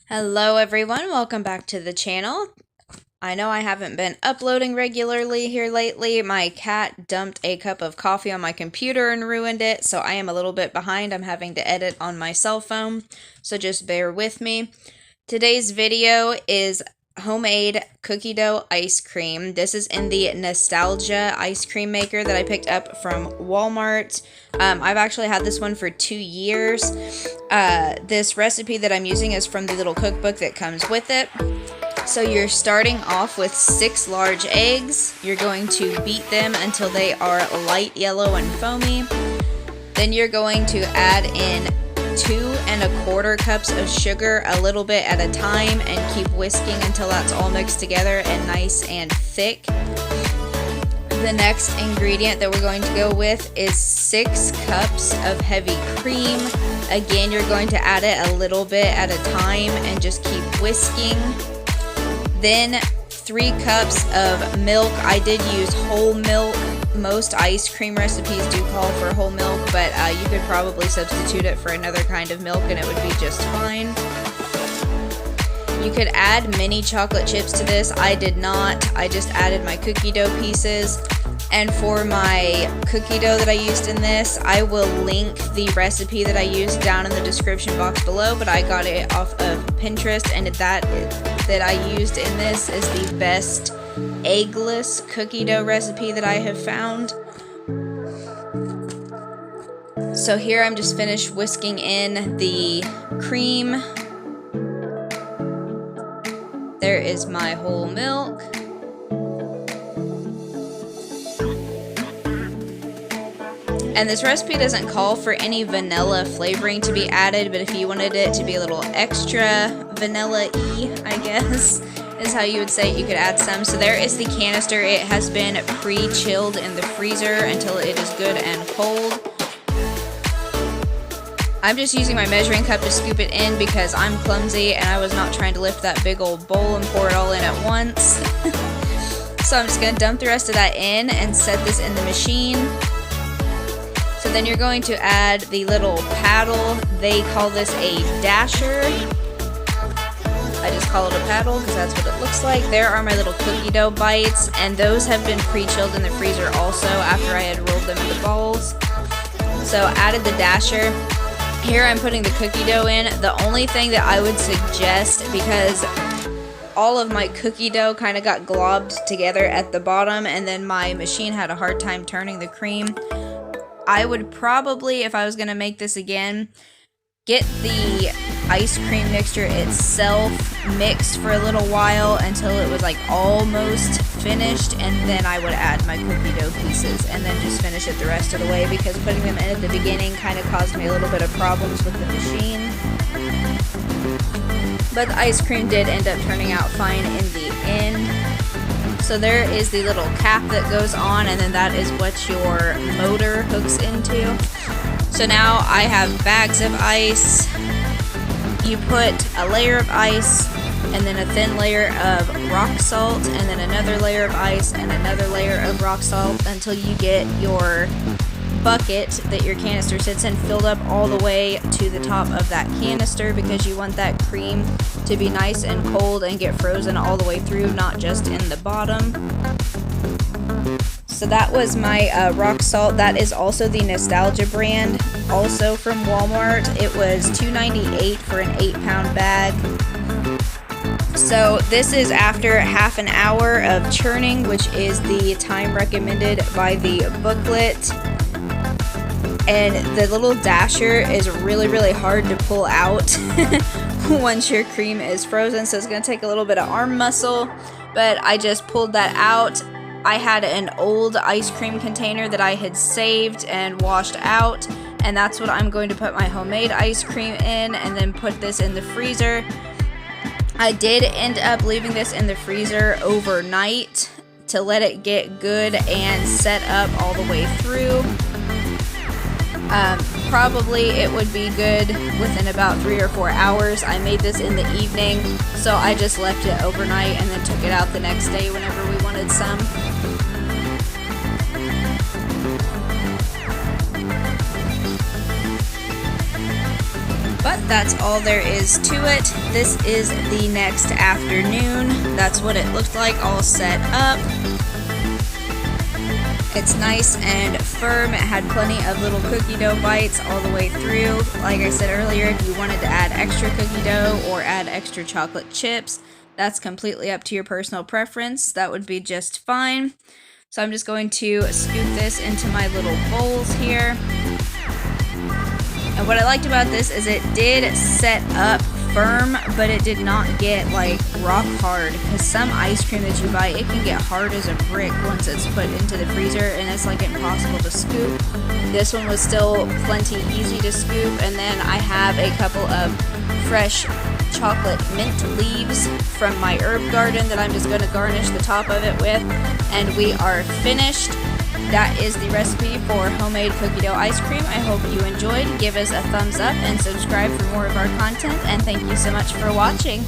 Hello everyone, welcome back to the channel. I know I haven't been uploading regularly here lately. My cat dumped a cup of coffee on my computer and ruined it, so I am a little bit behind. I'm having to edit on my cell phone, so just bear with me. Today's video is homemade cookie dough ice cream. This is in the Nostalgia ice cream maker that I picked up from Walmart. I've actually had this one for 2 years. This recipe that I'm using is from the little cookbook that comes with it. So you're starting off with 6 large eggs. You're going to beat them until they are light yellow and foamy. Then you're going to add in 2 1/4 cups of sugar, a little bit at a time, and keep whisking until that's all mixed together and nice and thick. The next ingredient that we're going to go with is 6 cups of heavy cream. Again, you're going to add it a little bit at a time and just keep whisking. Then 3 cups of milk. I did use whole milk. Most ice cream recipes do call for whole milk, but you could probably substitute it for another kind of milk and it would be just fine. You could add mini chocolate chips to this. I did not. I just added my cookie dough pieces. And for my cookie dough that I used in this, I will link the recipe that I used down in the description box below, but I got it off of Pinterest, and that I used in this is the best eggless cookie dough recipe that I have found. So here I'm just finished whisking in the cream. There is my whole milk. And this recipe doesn't call for any vanilla flavoring to be added, but if you wanted it to be a little extra vanilla-y, I guess, is how you would say it, you could add some. So there is the canister. It has been pre-chilled in the freezer until it is good and cold. I'm just using my measuring cup to scoop it in because I'm clumsy and I was not trying to lift that big old bowl and pour it all in at once. So I'm just going to dump the rest of that in and set this in the machine. So then you're going to add the little paddle. They call this a dasher. I just call it a paddle because that's what it looks like. There are my little cookie dough bites, and those have been pre-chilled in the freezer also after I had rolled them into balls. So added the dasher. Here I'm putting the cookie dough in. The only thing that I would suggest, because all of my cookie dough kind of got globbed together at the bottom, and then my machine had a hard time turning the cream, I would probably, if I was going to make this again, get the ice cream mixture itself mixed for a little while until it was like almost finished, and then I would add my cookie dough pieces and then just finish it the rest of the way, because putting them in at the beginning kind of caused me a little bit of problems with the machine. But the ice cream did end up turning out fine in the end. So there is the little cap that goes on, and then that is what your motor hooks into. So now I have bags of ice. You put a layer of ice, and then a thin layer of rock salt, and then another layer of ice, and another layer of rock salt until you get your bucket that your canister sits in filled up all the way to the top of that canister, because you want that cream to be nice and cold and get frozen all the way through, not just in the bottom. So that was my rock salt. That is also the Nostalgia brand, also from Walmart. It was $2.98 for an 8-pound bag. So this is after half an hour of churning, which is the time recommended by the booklet. And the little dasher is really, really hard to pull out once your cream is frozen. So it's going to take a little bit of arm muscle, but I just pulled that out. I had an old ice cream container that I had saved and washed out, and that's what I'm going to put my homemade ice cream in, and then put this in the freezer. I did end up leaving this in the freezer overnight to let it get good and set up all the way through. Probably it would be good within about 3 or 4 hours. I made this in the evening, so I just left it overnight and then took it out the next day whenever we wanted some. But that's all there is to it. This is the next afternoon. That's what it looked like all set up. It's nice and firm. It had plenty of little cookie dough bites all the way through. Like I said earlier, if you wanted to add extra cookie dough or add extra chocolate chips, that's completely up to your personal preference. That would be just fine. So I'm just going to scoop this into my little bowls here. And what I liked about this is it did set up firm, but it did not get like rock hard, because some ice cream that you buy, it can get hard as a brick once it's put into the freezer and it's like impossible to scoop. This one was still plenty easy to scoop. And then I have a couple of fresh chocolate mint leaves from my herb garden that I'm just going to garnish the top of it with, and we are finished. That is the recipe for homemade cookie dough ice cream. I hope you enjoyed. Give us a thumbs up and subscribe for more of our content, and thank you so much for watching.